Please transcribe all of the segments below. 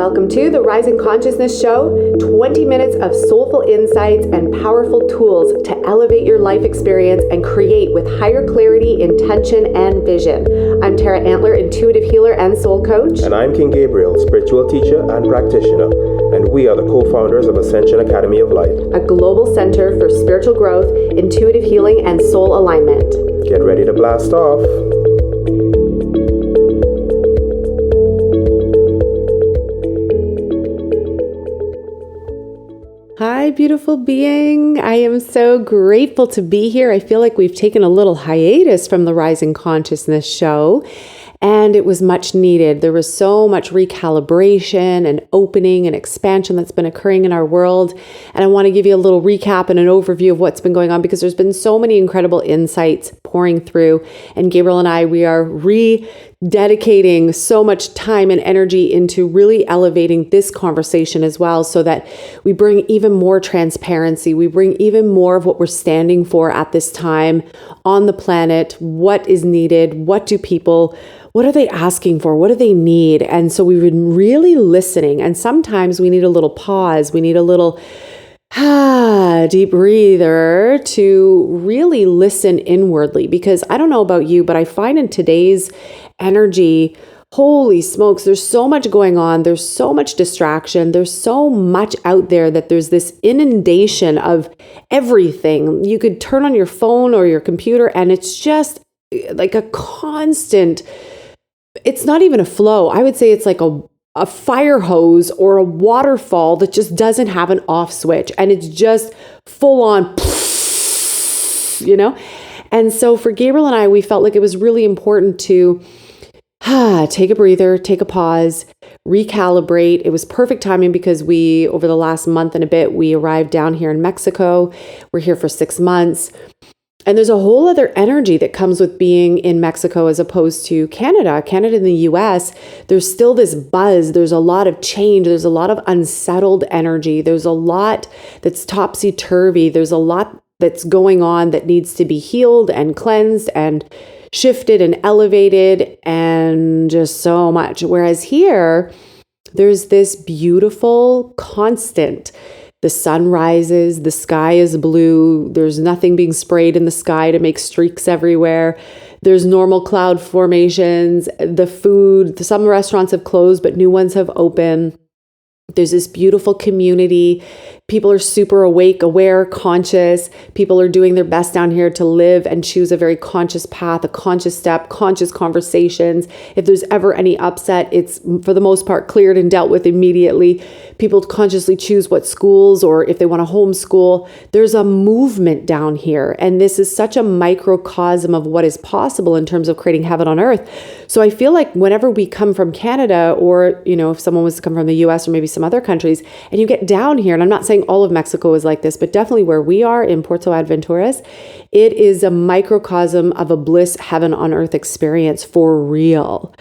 Welcome to the Rising Consciousness Show, 20 minutes of soulful insights and powerful tools to elevate your life experience and create with higher clarity, intention, and vision. I'm Tara Antler, intuitive healer and soul coach. And I'm King Gabriel, spiritual teacher and practitioner. And we are the co-founders of Ascension Academy of Life, a global center for spiritual growth, intuitive healing, and soul alignment. Get ready to blast off. Hi, beautiful being. I am so grateful to be here. I feel like we've taken a little hiatus from the Rising Consciousness Show, and it was much needed. There was so much recalibration and opening and expansion that's been occurring in our world. And I want to give you a little recap and an overview of what's been going on because there's been so many incredible insights pouring through. And Gabriel and I, we are dedicating so much time and energy into really elevating this conversation as well so that we bring even more transparency. We bring even more of what we're standing for at this time on the planet. What is needed? What are they asking for? What do they need? And so we've been really listening. And sometimes we need a little pause. We need a little deep breather to really listen inwardly, because I don't know about you, but I find in today's energy, holy smokes, there's so much going on. There's so much distraction. There's so much out there that there's this inundation of everything. You could turn on your phone or your computer and it's just like a constant, it's not even a flow. I would say it's like a fire hose or a waterfall that just doesn't have an off switch, and it's just full on, you know? And so for Gabriel and I, we felt like it was really important to take a breather, take a pause, recalibrate. It was perfect timing because over the last month and a bit, we arrived down here in Mexico. We're here for 6 months. And there's a whole other energy that comes with being in Mexico as opposed to Canada. Canada and the US, there's still this buzz. There's a lot of change. There's a lot of unsettled energy. There's a lot that's topsy-turvy. There's a lot that's going on that needs to be healed and cleansed and shifted and elevated and just so much. Whereas here, there's this beautiful constant. The sun rises, the sky is blue, there's nothing being sprayed in the sky to make streaks everywhere. There's normal cloud formations, the food, some restaurants have closed, but new ones have opened. There's this beautiful community. People are super awake, aware, conscious. People are doing their best down here to live and choose a very conscious path, a conscious step, conscious conversations. If there's ever any upset, it's for the most part cleared and dealt with immediately. People consciously choose what schools or if they want to homeschool. There's a movement down here. And this is such a microcosm of what is possible in terms of creating heaven on earth. So I feel like whenever we come from Canada or, if someone was to come from the US or maybe some other countries and you get down here, and I'm not saying all of Mexico is like this, but definitely where we are in Puerto Aventuras, it is a microcosm of a bliss heaven on earth experience for real.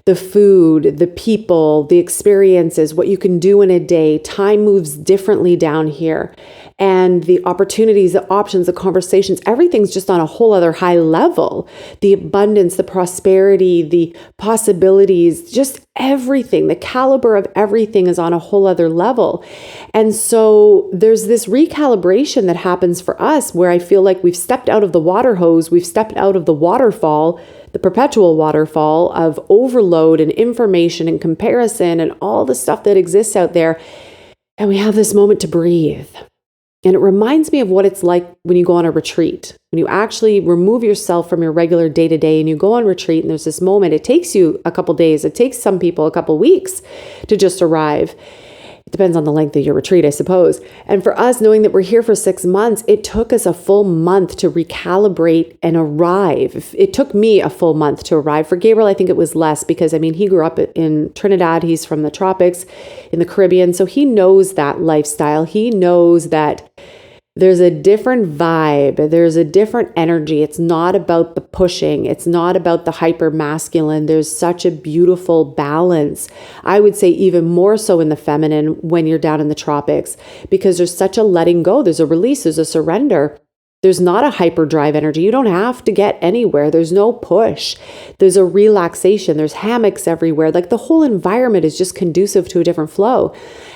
The food, the people, the experiences, what you can do in a day, time moves differently down here. And the opportunities, the options, the conversations, everything's just on a whole other high level. The abundance, the prosperity, the possibilities, just everything, the caliber of everything is on a whole other level. And so there's this recalibration that happens for us where I feel like we've stepped out of the water hose, we've stepped out of the waterfall, the perpetual waterfall of overload and information and comparison and all the stuff that exists out there. And we have this moment to breathe. And it reminds me of what it's like when you go on a retreat, when you actually remove yourself from your regular day-to-day and you go on retreat and there's this moment. It takes you a couple days. It takes some people a couple weeks to just arrive. It depends on the length of your retreat, I suppose. And for us, knowing that we're here for 6 months, it took us a full month to recalibrate and arrive. It took me a full month to arrive. For Gabriel, I think it was less because, he grew up in Trinidad. He's from the tropics in the Caribbean. So he knows that lifestyle. He knows that there's a different vibe. There's a different energy. It's not about the pushing. It's not about the hyper masculine. There's such a beautiful balance. I would say even more so in the feminine when you're down in the tropics, because there's such a letting go. There's a release. There's a surrender. There's not a hyperdrive energy. You don't have to get anywhere. There's no push. There's a relaxation. There's hammocks everywhere. Like the whole environment is just conducive to a different flow.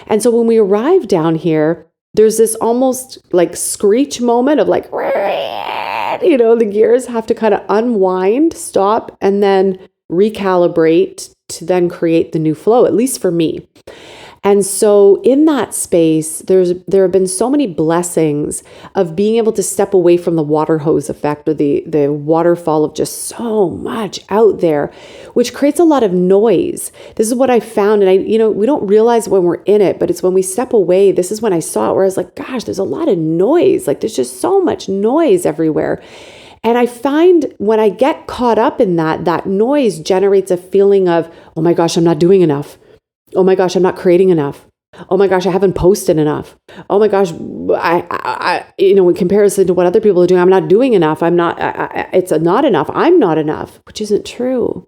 And so when we arrive down here, there's this almost like screech moment of like, the gears have to kind of unwind, stop, and then recalibrate to then create the new flow, at least for me. And so in that space, there have been so many blessings of being able to step away from the water hose effect or the waterfall of just so much out there, which creates a lot of noise. This is what I found. And we don't realize when we're in it, but it's when we step away. This is when I saw it where I was like, gosh, there's a lot of noise. Like there's just so much noise everywhere. And I find when I get caught up in that noise generates a feeling of, oh my gosh, I'm not doing enough. Oh my gosh, I'm not creating enough. Oh my gosh, I haven't posted enough. Oh my gosh, I in comparison to what other people are doing, I'm not doing enough. It's not enough. I'm not enough, which isn't true.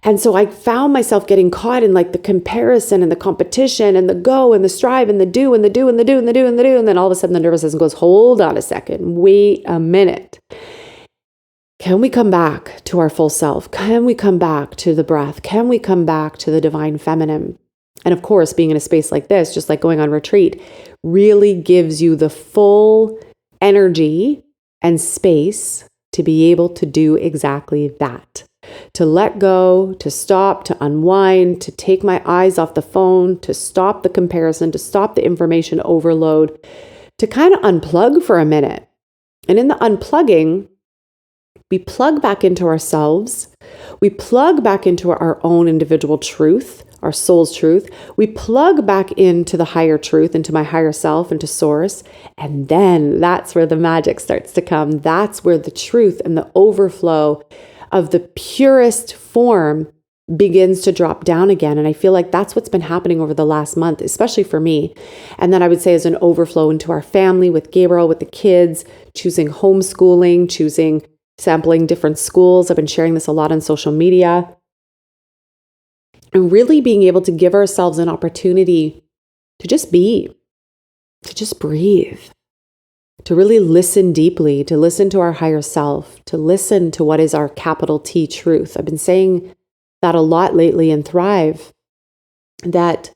And so I found myself getting caught in like the comparison and the competition and the go and the strive and the do and the do and the do and the do and the do. And then all of a sudden the nervous system goes, hold on a second, wait a minute. Can we come back to our full self? Can we come back to the breath? Can we come back to the divine feminine? And of course, being in a space like this, just like going on retreat, really gives you the full energy and space to be able to do exactly that. To let go, to stop, to unwind, to take my eyes off the phone, to stop the comparison, to stop the information overload, to kind of unplug for a minute. And in the unplugging, we plug back into ourselves. We plug back into our own individual truth, our soul's truth. We plug back into the higher truth, into my higher self, into source. And then that's where the magic starts to come. That's where the truth and the overflow of the purest form begins to drop down again. And I feel like that's what's been happening over the last month, especially for me. And then I would say as an overflow into our family with Gabriel, with the kids, choosing homeschooling, choosing sampling different schools. I've been sharing this a lot on social media. And really being able to give ourselves an opportunity to just be, to just breathe, to really listen deeply, to listen to our higher self, to listen to what is our capital T truth. I've been saying that a lot lately in Thrive, that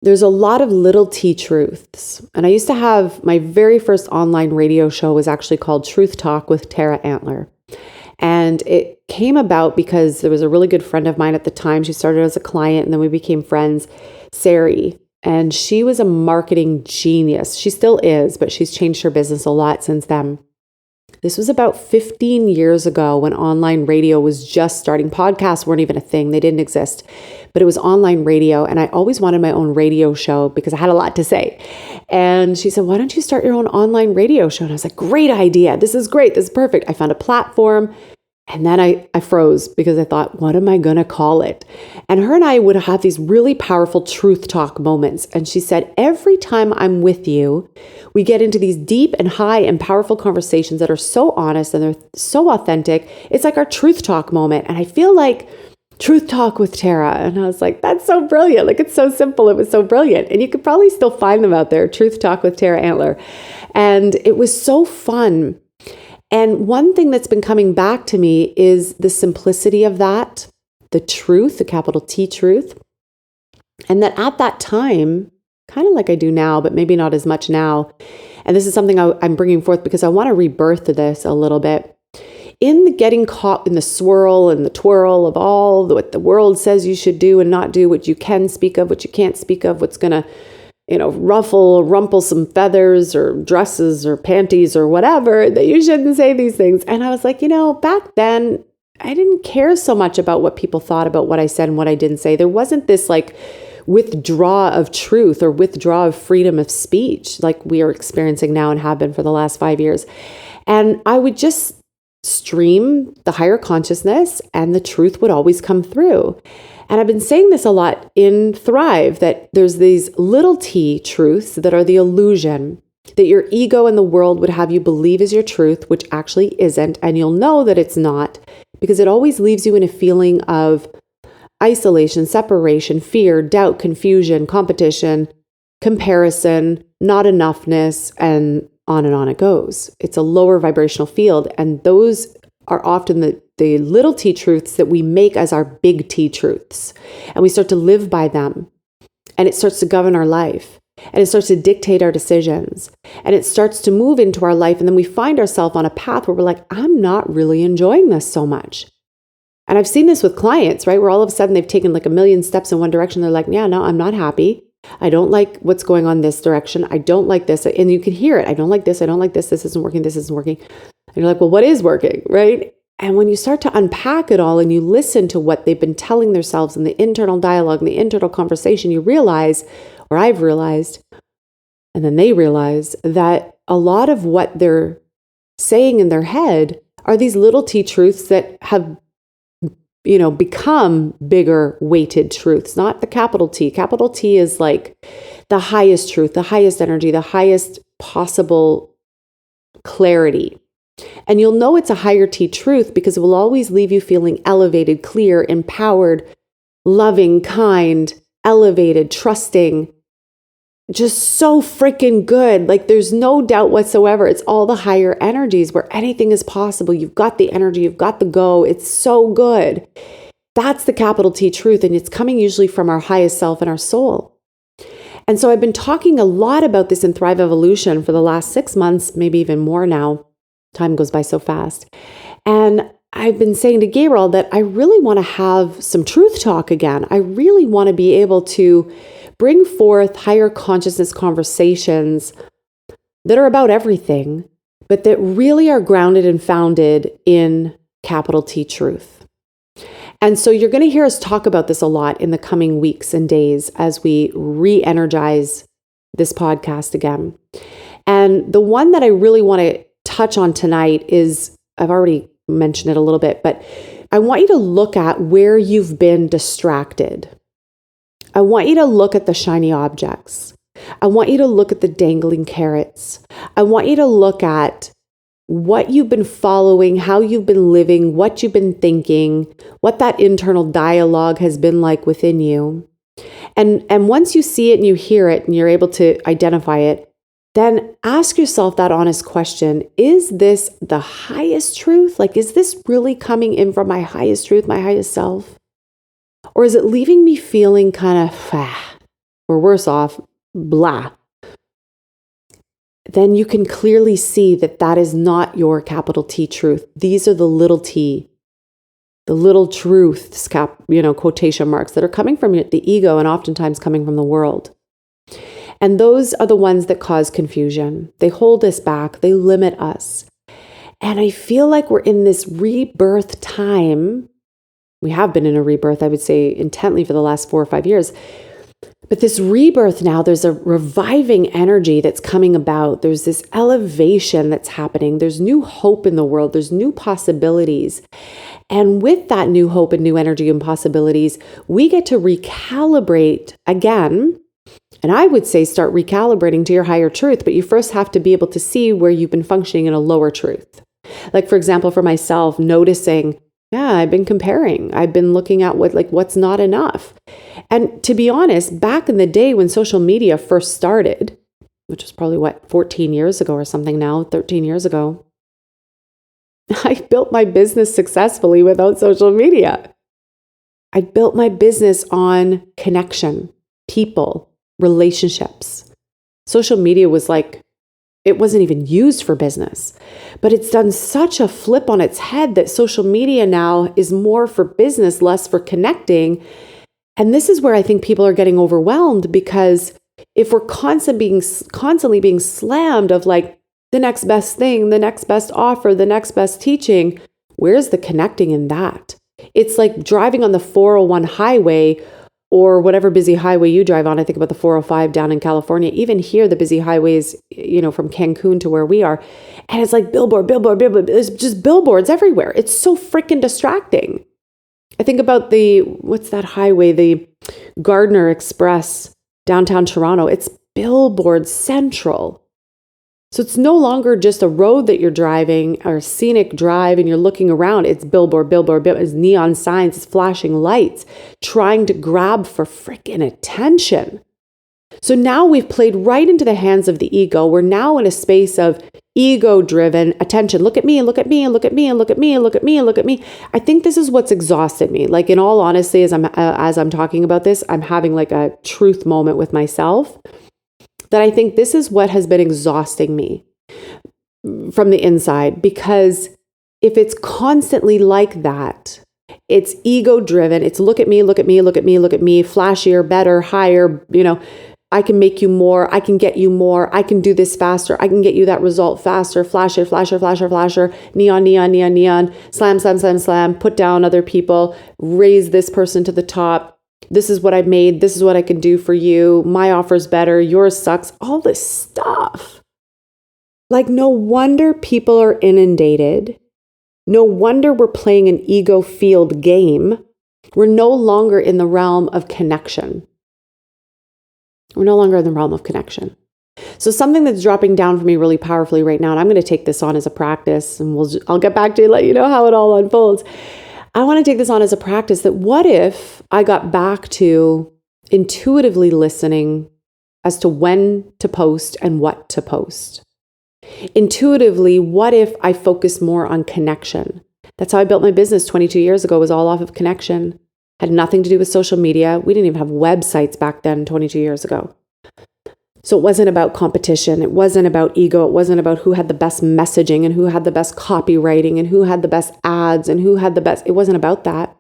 there's a lot of little T truths. And I used to have my very first online radio show was actually called Truth Talk with Tara Antler. And it came about because there was a really good friend of mine at the time. She started as a client and then we became friends, Sari. And she was a marketing genius. She still is, but she's changed her business a lot since then. This was about 15 years ago when online radio was just starting. Podcasts weren't even a thing. They didn't exist, but it was online radio. And I always wanted my own radio show because I had a lot to say. And she said, why don't you start your own online radio show? And I was like, great idea. This is great. This is perfect. I found a platform. And then I froze because I thought, what am I going to call it? And her and I would have these really powerful truth talk moments. And she said, every time I'm with you, we get into these deep and high and powerful conversations that are so honest and they're so authentic. It's like our truth talk moment. And I feel like Truth Talk with Tara. And I was like, that's so brilliant. Like, it's so simple. It was so brilliant. And you could probably still find them out there, Truth Talk with Tara Antler. And it was so fun. And one thing that's been coming back to me is the simplicity of that, the truth, the capital T truth. And that at that time, kind of like I do now, but maybe not as much now. And this is something I'm bringing forth because I want to rebirth this a little bit. In the getting caught in the swirl and the twirl of all what the world says you should do and not do, what you can speak of, what you can't speak of, what's going to rumple some feathers or dresses or panties or whatever, that you shouldn't say these things. And I was like, back then I didn't care so much about what people thought about what I said and what I didn't say. There wasn't this like withdraw of truth or withdraw of freedom of speech like we are experiencing now and have been for the last 5 years. And I would just stream the higher consciousness and the truth would always come through. And I've been saying this a lot in Thrive, that there's these little T truths that are the illusion that your ego and the world would have you believe is your truth, which actually isn't. And you'll know that it's not because it always leaves you in a feeling of isolation, separation, fear, doubt, confusion, competition, comparison, not enoughness, and on it goes. It's a lower vibrational field. And those are often the little T truths that we make as our big T truths. And we start to live by them. And it starts to govern our life. And it starts to dictate our decisions. And it starts to move into our life. And then we find ourselves on a path where we're like, I'm not really enjoying this so much. And I've seen this with clients, right? Where all of a sudden they've taken like a million steps in one direction. They're like, yeah, no, I'm not happy. I don't like what's going on this direction. I don't like this. And you can hear it. I don't like this. I don't like this. This isn't working. This isn't working. And you're like, well, what is working, right? And when you start to unpack it all and you listen to what they've been telling themselves in the internal dialogue and the internal conversation, you realize, or I've realized, and then they realize that a lot of what they're saying in their head are these little T truths that have become bigger weighted truths, not the capital T. Capital T is like the highest truth, the highest energy, the highest possible clarity. And you'll know it's a higher T truth because it will always leave you feeling elevated, clear, empowered, loving, kind, elevated, trusting, just so freaking good. Like there's no doubt whatsoever. It's all the higher energies where anything is possible. You've got the energy, you've got the go. It's so good. That's the capital T truth. And it's coming usually from our highest self and our soul. And so I've been talking a lot about this in Thrive Evolution for the last 6 months, maybe even more now. Time goes by so fast. And I've been saying to Gabriel that I really want to have some truth talk again. I really want to be able to bring forth higher consciousness conversations that are about everything, but that really are grounded and founded in capital T truth. And so you're going to hear us talk about this a lot in the coming weeks and days as we re-energize this podcast again. And the one that I really want to touch on tonight is, I've already mentioned it a little bit, but I want you to look at where you've been distracted. I want you to look at the shiny objects. I want you to look at the dangling carrots. I want you to look at what you've been following, how you've been living, what you've been thinking, what that internal dialogue has been like within you. And once you see it and you hear it and you're able to identify it, then ask yourself that honest question. Is this the highest truth? Like, is this really coming in from my highest truth, my highest self? Or is it leaving me feeling kind of, or worse off, blah? Then you can clearly see that that is not your capital T truth. These are the little t, the little truths, quotation marks, that are coming from the ego and oftentimes coming from the world. And those are the ones that cause confusion. They hold us back. They limit us. And I feel like we're in this rebirth time. We have been in a rebirth, I would say, intently for the last 4 or 5 years. But this rebirth now, there's a reviving energy that's coming about. There's this elevation that's happening. There's new hope in the world. There's new possibilities. And with that new hope and new energy and possibilities, we get to recalibrate again. And I would say start recalibrating to your higher truth, but you first have to be able to see where you've been functioning in a lower truth. Like, for example, for myself, noticing, I've been comparing. I've been looking at what's not enough. And to be honest, back in the day when social media first started, which was probably 14 years ago or something now, 13 years ago, I built my business successfully without social media. I built my business on connection, people, relationships. Social media was it wasn't even used for business, but it's done such a flip on its head that social media now is more for business, less for connecting. And this is where I think people are getting overwhelmed, because if we're constantly being slammed of the next best thing, the next best offer, the next best teaching, where's the connecting in that? It's like driving on the 401 highway or whatever busy highway you drive on. I think about the 405 down in California. Even here, the busy highways, from Cancun to where we are. And it's like billboard. There's just billboards everywhere. It's so freaking distracting. I think about what's that highway? The Gardner Express, downtown Toronto. It's billboard central. So it's no longer just a road that you're driving or a scenic drive and you're looking around. It's billboard. It's neon signs. It's flashing lights trying to grab for freaking attention. So now we've played right into the hands of the ego. We're now in a space of ego-driven attention. Look at me, and look at me, and look at me, and look at me, and look at me, and look at me. I think this is what's exhausted me. Like, in all honesty, as I'm talking about this, I'm having like a truth moment with myself, that I think this is what has been exhausting me from the inside. Because if it's constantly like that, it's ego-driven. It's look at me, look at me, look at me, look at me, flashier, better, higher, I can make you more. I can get you more. I can do this faster. I can get you that result faster. Flasher, flasher, flasher, flasher. Neon, neon, neon, neon. Slam, slam, slam, slam. Put down other people. Raise this person to the top. This is what I've made. This is what I can do for you. My offer's better. Yours sucks. All this stuff. Like, no wonder people are inundated. No wonder we're playing an ego field game. We're no longer in the realm of connection. We're no longer in the realm of connection. So something that's dropping down for me really powerfully right now, and I'm going to take this on as a practice, and I'll get back to you, let you know how it all unfolds. I want to take this on as a practice that what if I got back to intuitively listening as to when to post and what to post? Intuitively, what if I focus more on connection? That's how I built my business 22 years ago, was all off of connection. Had nothing to do with social media. We didn't even have websites back then, 22 years ago. So it wasn't about competition. It wasn't about ego. It wasn't about who had the best messaging and who had the best copywriting and who had the best ads and who had the best. It wasn't about that.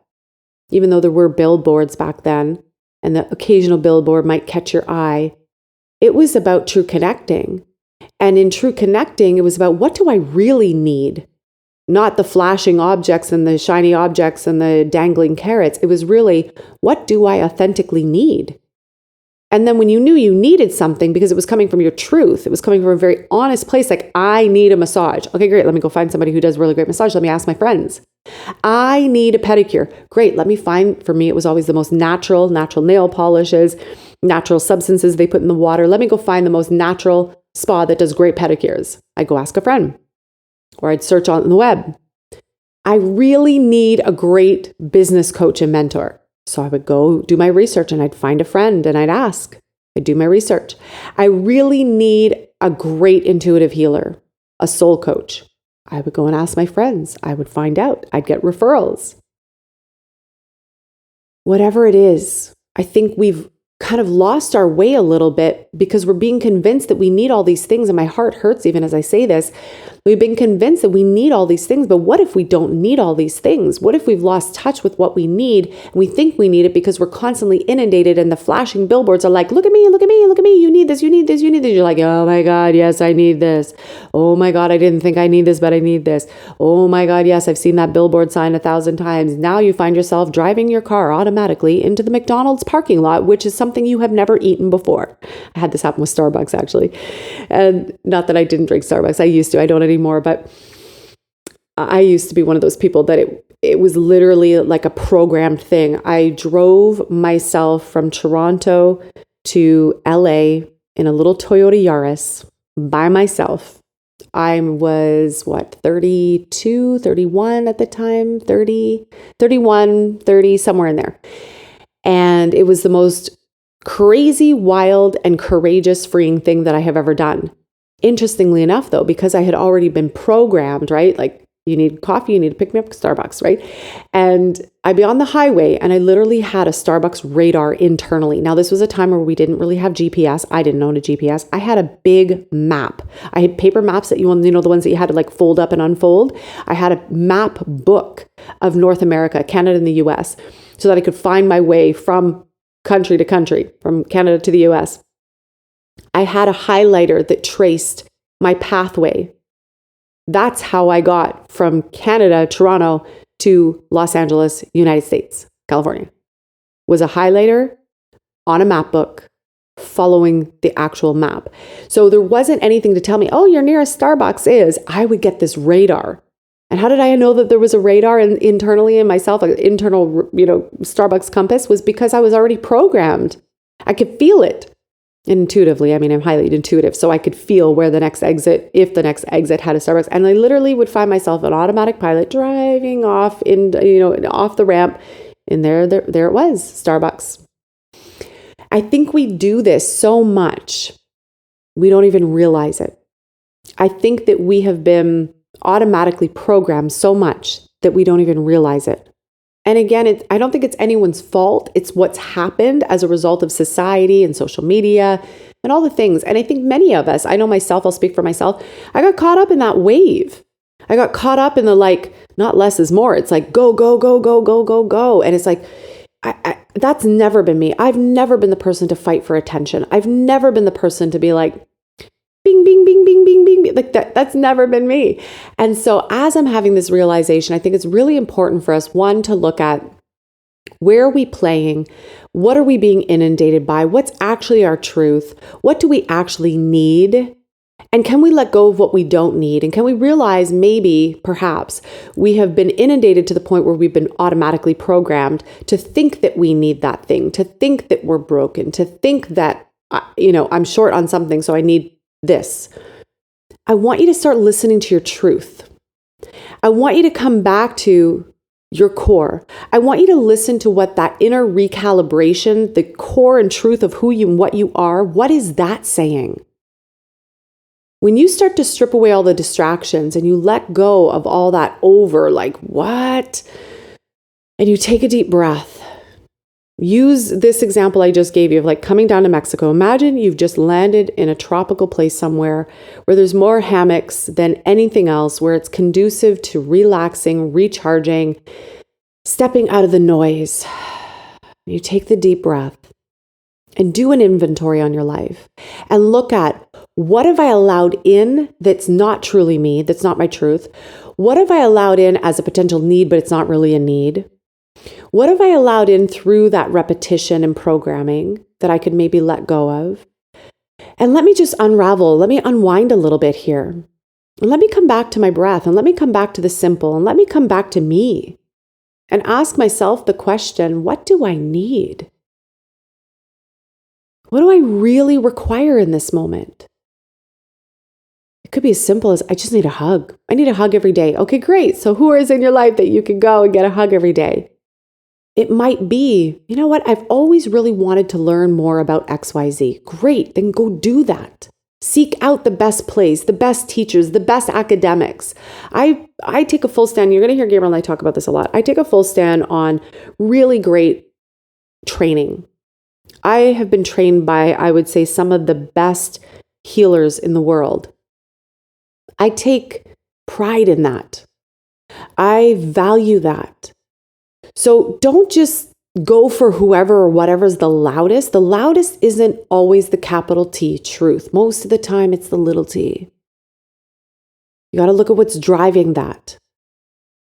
Even though there were billboards back then and the occasional billboard might catch your eye, it was about true connecting. And in true connecting, it was about, what do I really need? Not the flashing objects and the shiny objects and the dangling carrots. It was really, what do I authentically need? And then when you knew you needed something, because it was coming from your truth, it was coming from a very honest place, like, I need a massage. Okay, great. Let me go find somebody who does really great massage. Let me ask my friends. I need a pedicure. Great. Let me find, for me, it was always the most natural nail polishes, natural substances they put in the water. Let me go find the most natural spa that does great pedicures. I go ask a friend. Or I'd search on the web. I really need a great business coach and mentor. So I would go do my research and I'd find a friend and I'd ask. I'd do my research. I really need a great intuitive healer, a soul coach. I would go and ask my friends. I would find out. I'd get referrals. Whatever it is, I think we've kind of lost our way a little bit because we're being convinced that we need all these things. And my heart hurts even as I say this. We've been convinced that we need all these things, but what if we don't need all these things? What if we've lost touch with what we need and we think we need it because we're constantly inundated and the flashing billboards are like, look at me, look at me, look at me. You need this, you need this, you need this. You're like, oh my God, yes, I need this. Oh my God, I didn't think I need this, but I need this. Oh my God, yes, I've seen that billboard sign 1,000 times. Now you find yourself driving your car automatically into the McDonald's parking lot, which is something you have never eaten before. I had this happen with Starbucks, actually. And not that I didn't drink Starbucks. I used to. I don't anymore. But I used to be one of those people that it was literally like a programmed thing. I drove myself from Toronto to LA in a little Toyota Yaris by myself. I was, 32, 31 at the time, 30, 31, 30, somewhere in there. And it was the most crazy, wild, and courageous, freeing thing that I have ever done. Interestingly enough, though, because I had already been programmed, right? Like, you need coffee, you need to pick me up at Starbucks, right? And I'd be on the highway and I literally had a Starbucks radar internally. Now, this was a time where we didn't really have GPS. I didn't own a GPS. I had a big map. I had paper maps that the ones that you had to like fold up and unfold. I had a map book of North America, Canada and the US, so that I could find my way from country to country, from Canada to the US. I had a highlighter that traced my pathway. That's how I got from Canada, Toronto, to Los Angeles, United States, California. Was a highlighter on a map book following the actual map. So there wasn't anything to tell me, oh, your nearest Starbucks is. I would get this radar. And how did I know that there was a radar internally in myself, an internal, Starbucks compass? Was because I was already programmed. I could feel it intuitively. I mean, I'm highly intuitive, so I could feel where the next exit, if the next exit had a Starbucks. And I literally would find myself an automatic pilot driving off off the ramp, and there it was, Starbucks. I think we do this so much, we don't even realize it. I think that we have been automatically programmed so much that we don't even realize it. And again, I don't think it's anyone's fault. It's what's happened as a result of society and social media and all the things. And I think many of us, I know myself, I'll speak for myself, I got caught up in that wave. I got caught up in the not less is more. It's like, go, go, go, go, go, go, go. And it's like, that's never been me. I've never been the person to fight for attention. I've never been the person to be like, bing, bing, bing, bing, bing, bing. Like that's never been me. And so as I'm having this realization, I think it's really important for us, one, to look at where are we playing? What are we being inundated by? What's actually our truth? What do we actually need? And can we let go of what we don't need? And can we realize maybe, perhaps, we have been inundated to the point where we've been automatically programmed to think that we need that thing, to think that we're broken, to think that, I'm short on something, so I need this. I want you to start listening to your truth. I want you to come back to your core. I want you to listen to what that inner recalibration, the core and truth of who you and what you are, what is that saying? When you start to strip away all the distractions and you let go of all that what? And you take a deep breath. Use this example I just gave you of coming down to Mexico. Imagine you've just landed in a tropical place somewhere where there's more hammocks than anything else, where it's conducive to relaxing, recharging, stepping out of the noise. You take the deep breath and do an inventory on your life and look at, what have I allowed in that's not truly me, that's not my truth? What have I allowed in as a potential need, but it's not really a need? What have I allowed in through that repetition and programming that I could maybe let go of? And let me just unravel, let me unwind a little bit here. And let me come back to my breath, and let me come back to the simple, and let me come back to me and ask myself the question, what do I need? What do I really require in this moment? It could be as simple as, I just need a hug. I need a hug every day. Okay, great. So who is in your life that you can go and get a hug every day? It might be, you know what? I've always really wanted to learn more about XYZ. Great, then go do that. Seek out the best place, the best teachers, the best academics. I take a full stand. You're going to hear Gabriel and I talk about this a lot. I take a full stand on really great training. I have been trained by, I would say, some of the best healers in the world. I take pride in that. I value that. So don't just go for whoever or whatever's the loudest. The loudest isn't always the capital T truth. Most of the time, it's the little t. You got to look at what's driving that.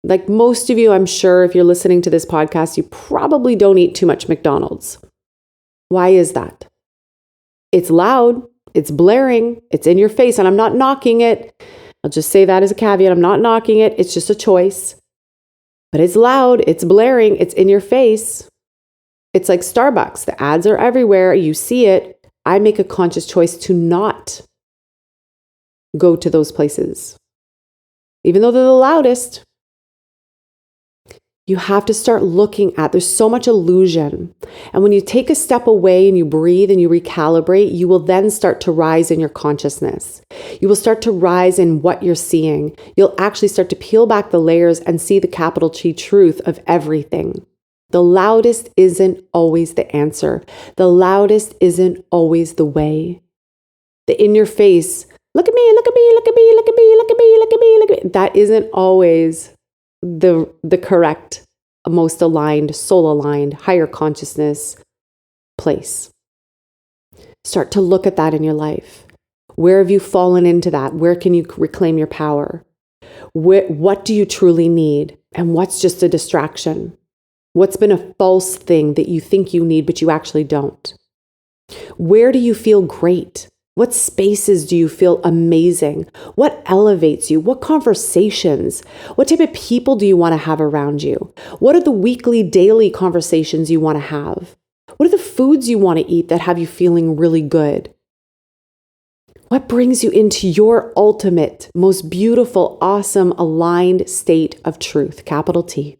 Like most of you, I'm sure, if you're listening to this podcast, you probably don't eat too much McDonald's. Why is that? It's loud. It's blaring. It's in your face. And I'm not knocking it. I'll just say that as a caveat. I'm not knocking it. It's just a choice. But it's loud, it's blaring, it's in your face. It's like Starbucks. The ads are everywhere. You see it. I make a conscious choice to not go to those places. Even though they're the loudest. You have to start looking at, there's so much illusion. And when you take a step away and you breathe and you recalibrate, you will then start to rise in your consciousness. You will start to rise in what you're seeing. You'll actually start to peel back the layers and see the capital T truth of everything. The loudest isn't always the answer. The loudest isn't always the way. The in your face, look at me, look at me, look at me, look at me, look at me, look at me, look at me. That isn't always the correct, most aligned, soul aligned, higher consciousness place. Start to look at that in your life. Where have you fallen into that? Where can you reclaim your power? What do you truly need? And what's just a distraction? What's been a false thing that you think you need, but you actually don't? Where do you feel great? What spaces do you feel amazing? What elevates you? What conversations? What type of people do you want to have around you? What are the weekly, daily conversations you want to have? What are the foods you want to eat that have you feeling really good? What brings you into your ultimate, most beautiful, awesome, aligned state of truth, capital T?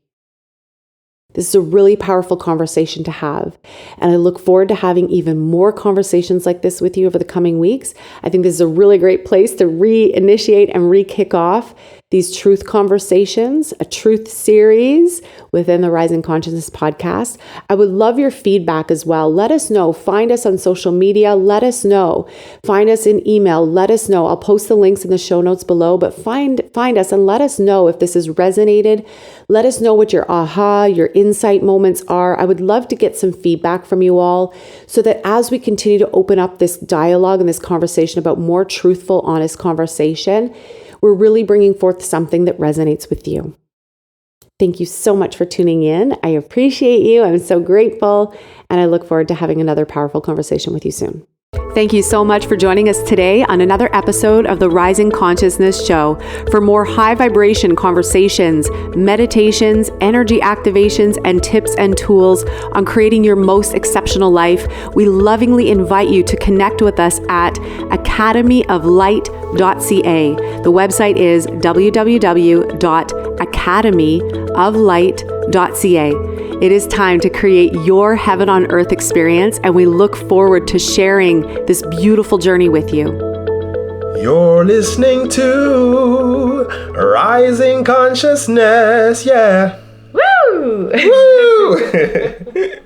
This is a really powerful conversation to have. And I look forward to having even more conversations like this with you over the coming weeks. I think this is a really great place to reinitiate and re-kick off these truth conversations, a truth series within the Rising Consciousness podcast. I would love your feedback as well. Let us know. Find us on social media. Let us know. Find us in email. Let us know. I'll post the links in the show notes below, but find us and let us know if this has resonated. Let us know what your aha, your insight moments are. I would love to get some feedback from you all so that as we continue to open up this dialogue and this conversation about more truthful, honest conversation, we're really bringing forth something that resonates with you. Thank you so much for tuning in. I appreciate you. I'm so grateful. And I look forward to having another powerful conversation with you soon. Thank you so much for joining us today on another episode of the Rising Consciousness Show. For more high vibration conversations, meditations, energy activations, and tips and tools on creating your most exceptional life, we lovingly invite you to connect with us at academyoflight.ca. The website is www.academyoflight.ca. It is time to create your heaven on earth experience, and we look forward to sharing this beautiful journey with you. You're listening to Rising Consciousness, yeah. Woo! Woo!